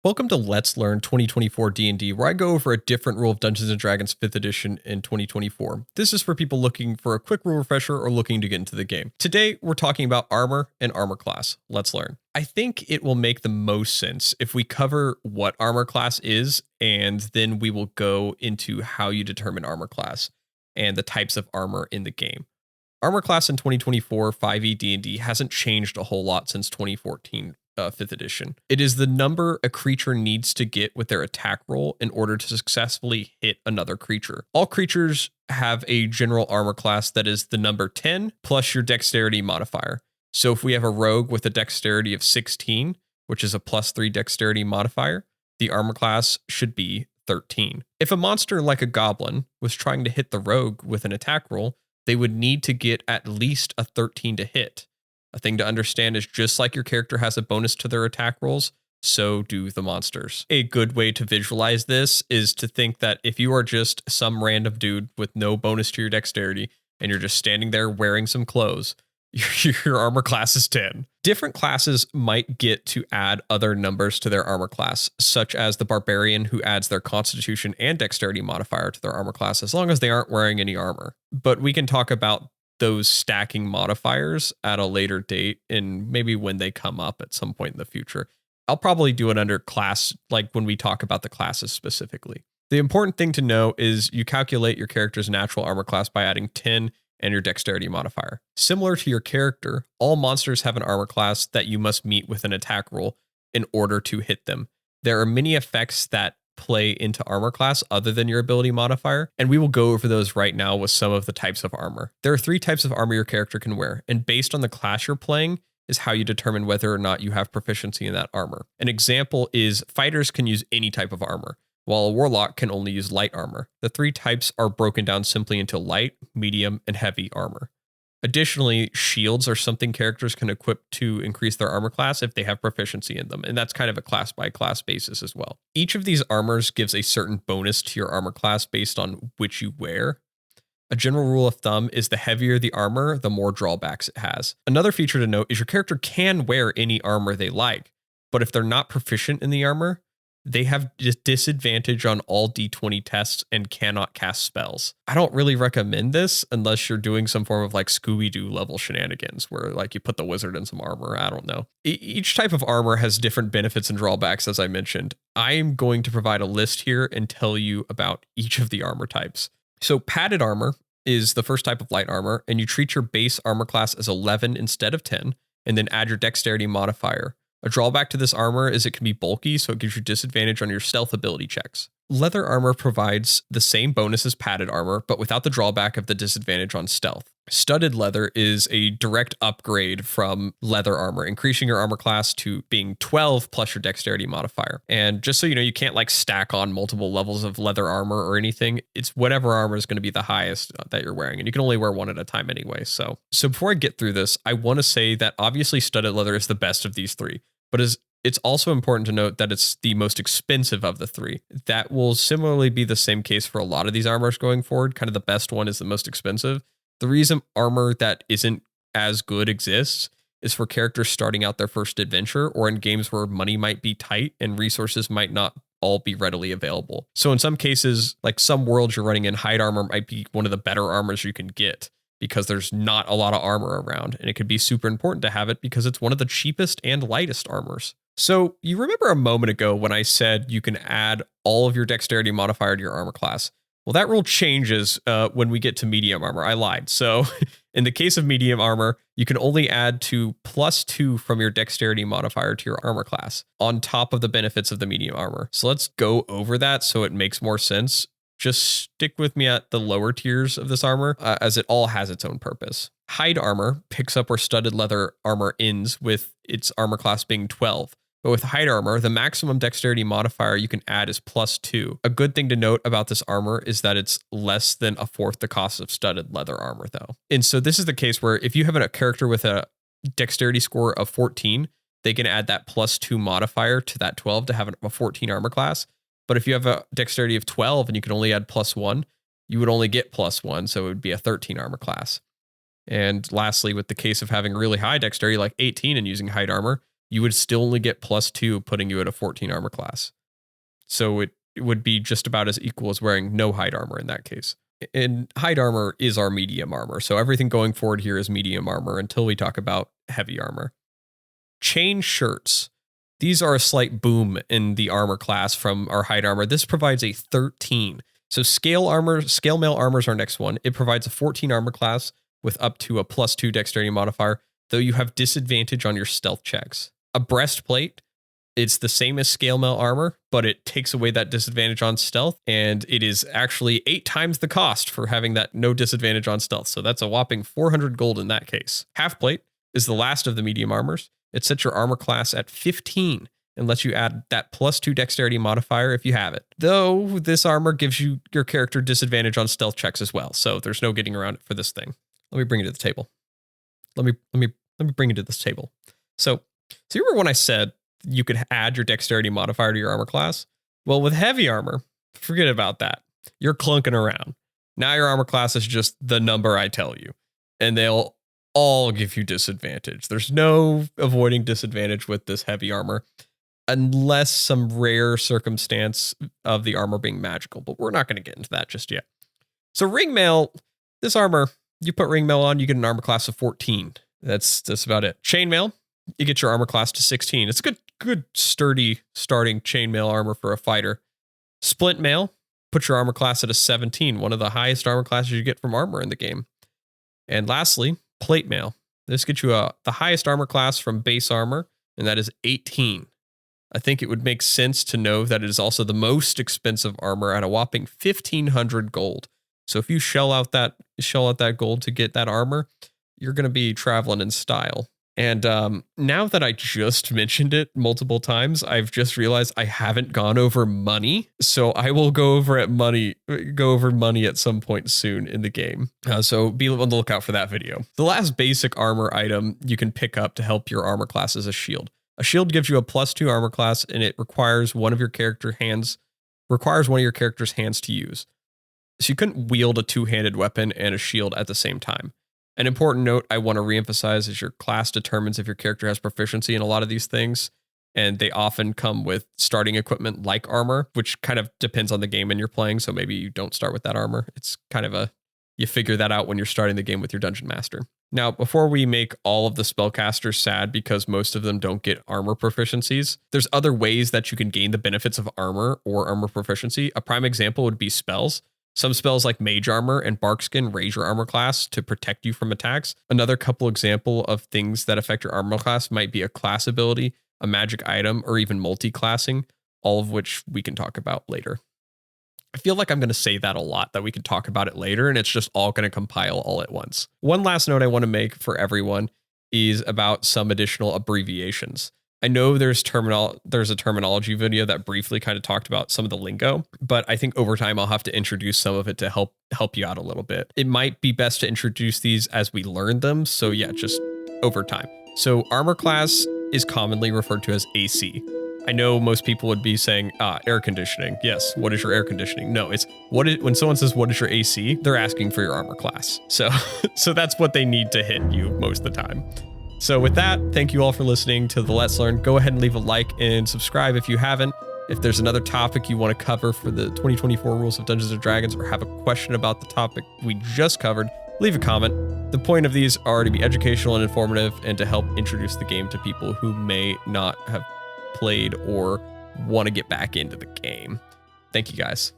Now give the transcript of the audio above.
Welcome to Let's Learn 2024 D&D, where I go over a different rule of Dungeons & Dragons 5th edition in 2024. This is for people looking for a quick rule refresher or looking to get into the game. Today, we're talking about armor and armor class. Let's learn. I think it will make the most sense if we cover what armor class is, and then we will go into how you determine armor class and the types of armor in the game. Armor class in 2024 5e D&D hasn't changed a whole lot since 2014. 5th edition. It is the number a creature needs to get with their attack roll in order to successfully hit another creature. All creatures have a general armor class that is the number 10 plus your dexterity modifier. So if we have a rogue with a dexterity of 16, which is a +3 dexterity modifier, the armor class should be 13. If a monster like a goblin was trying to hit the rogue with an attack roll, they would need to get at least a 13 to hit. A thing to understand is just like your character has a bonus to their attack rolls, so do the monsters. A good way to visualize this is to think that if you are just some random dude with no bonus to your dexterity and you're just standing there wearing some clothes, your armor class is 10. Different classes might get to add other numbers to their armor class, such as the barbarian who adds their constitution and dexterity modifier to their armor class as long as they aren't wearing any armor. But we can talk about those stacking modifiers at a later date and maybe when they come up at some point in the future. I'll probably do it under class, like when we talk about the classes specifically. The important thing to know is you calculate your character's natural armor class by adding 10 and your dexterity modifier. Similar to your character, all monsters have an armor class that you must meet with an attack roll in order to hit them. There are many effects that play into armor class other than your ability modifier, and we will go over those right now with some of the types of armor. There are 3 types of armor your character can wear, and based on the class you're playing is how you determine whether or not you have proficiency in that armor. An example is fighters can use any type of armor, while a warlock can only use light armor. The 3 types are broken down simply into light, medium, and heavy armor. Additionally, shields are something characters can equip to increase their armor class if they have proficiency in them, and that's kind of a class by class basis as well. Each of these armors gives a certain bonus to your armor class based on which you wear. A general rule of thumb is the heavier the armor, the more drawbacks it has. Another feature to note is your character can wear any armor they like, but if they're not proficient in the armor, they have disadvantage on all D20 tests and cannot cast spells. I don't really recommend this unless you're doing some form of like Scooby-Doo level shenanigans where like you put the wizard in some armor. I don't know. Each type of armor has different benefits and drawbacks, as I mentioned. I'm going to provide a list here and tell you about each of the armor types. So padded armor is the first type of light armor, and you treat your base armor class as 11 instead of 10, and then add your dexterity modifier. A drawback to this armor is it can be bulky, so it gives you disadvantage on your stealth ability checks. Leather armor provides the same bonus as padded armor, but without the drawback of the disadvantage on stealth. Studded leather is a direct upgrade from leather armor, increasing your armor class to being 12 plus your dexterity modifier. And just so you know, you can't like stack on multiple levels of leather armor or anything. It's whatever armor is going to be the highest that you're wearing, and you can only wear one at a time anyway. So before I get through this, I want to say that obviously studded leather is the best of these 3, but it's also important to note that it's the most expensive of the 3. That will similarly be the same case for a lot of these armors going forward. Kind of the best one is the most expensive. The reason armor that isn't as good exists is for characters starting out their first adventure or in games where money might be tight and resources might not all be readily available. So in some cases, like some worlds you're running in, hide armor might be one of the better armors you can get because there's not a lot of armor around, and it could be super important to have it because it's one of the cheapest and lightest armors. So you remember a moment ago when I said you can add all of your dexterity modifier to your armor class? Well, that rule changes when we get to medium armor. I lied. So in the case of medium armor, you can only add to +2 from your dexterity modifier to your armor class on top of the benefits of the medium armor. So let's go over that so it makes more sense. Just stick with me at the lower tiers of this armor as it all has its own purpose. Hide armor picks up where studded leather armor ends with its armor class being 12. But with hide armor, the maximum dexterity modifier you can add is +2. A good thing to note about this armor is that it's less than a fourth the cost of studded leather armor, though. And so this is the case where if you have a character with a dexterity score of 14, they can add that +2 modifier to that 12 to have a 14 armor class. But if you have a dexterity of 12 and you can only add +1, you would only get +1, so it would be a 13 armor class. And lastly, with the case of having really high dexterity, like 18 and using hide armor, you would still only get +2, putting you at a 14 armor class. So it would be just about as equal as wearing no hide armor in that case. And hide armor is our medium armor. So everything going forward here is medium armor until we talk about heavy armor. Chain shirts. These are a slight boom in the armor class from our hide armor. This provides a 13. So scale mail armor is our next one. It provides a 14 armor class with up to a +2 dexterity modifier, though you have disadvantage on your stealth checks. A breastplate, it's the same as scale mail armor, but it takes away that disadvantage on stealth, and it is actually 8 times the cost for having that no disadvantage on stealth. So that's a whopping 400 gold in that case. Half plate is the last of the medium armors. It sets your armor class at 15 and lets you add that +2 dexterity modifier if you have it. Though this armor gives you your character disadvantage on stealth checks as well, so there's no getting around it for this thing. Let me bring it to the table. Let me bring it to this table. So you remember when I said you could add your dexterity modifier to your armor class? Well, with heavy armor, forget about that. You're clunking around. Now your armor class is just the number I tell you, and they'll all give you disadvantage. There's no avoiding disadvantage with this heavy armor, unless some rare circumstance of the armor being magical, but we're not going to get into that just yet. So ring mail, this armor, you put ring mail on, you get an armor class of 14. That's about it. Chainmail, you get your armor class to 16. It's good sturdy starting chainmail armor for a fighter. Splint mail, put your armor class at a 17, one of the highest armor classes you get from armor in the game. And lastly, plate mail. This gets you the highest armor class from base armor, and that is 18. I think it would make sense to know that it is also the most expensive armor at a whopping 1,500 gold. So if you shell out that gold to get that armor, you're going to be traveling in style. And now that I just mentioned it multiple times, I've just realized I haven't gone over money. So I will go over money at some point soon in the game. So be on the lookout for that video. The last basic armor item you can pick up to help your armor class is a shield. A shield gives you a +2 armor class, and it requires one of your character's hands to use. So you couldn't wield a two-handed weapon and a shield at the same time. An important note I want to reemphasize is your class determines if your character has proficiency in a lot of these things, and they often come with starting equipment like armor, which kind of depends on the game and you're playing, so maybe you don't start with that armor. It's kind of you figure that out when you're starting the game with your dungeon master. Now, before we make all of the spellcasters sad because most of them don't get armor proficiencies, there's other ways that you can gain the benefits of armor or armor proficiency. A prime example would be spells. Some spells like Mage Armor and Barkskin raise your armor class to protect you from attacks. Another couple example of things that affect your armor class might be a class ability, a magic item, or even multi-classing, all of which we can talk about later. I feel like I'm going to say that a lot, that we can talk about it later, and it's just all going to compile all at once. One last note I want to make for everyone is about some additional abbreviations. I know there's a terminology video that briefly kind of talked about some of the lingo, but I think over time I'll have to introduce some of it to help you out a little bit. It might be best to introduce these as we learn them, so yeah, just over time. So armor class is commonly referred to as AC. I know most people would be saying, air conditioning. Yes, what is your air conditioning? No, it's when someone says, what is your AC? They're asking for your armor class. So that's what they need to hit you most of the time. So with that, thank you all for listening to the Let's Learn. Go ahead and leave a like and subscribe if you haven't. If there's another topic you want to cover for the 2024 rules of Dungeons & Dragons, or have a question about the topic we just covered, leave a comment. The point of these are to be educational and informative, and to help introduce the game to people who may not have played or want to get back into the game. Thank you guys.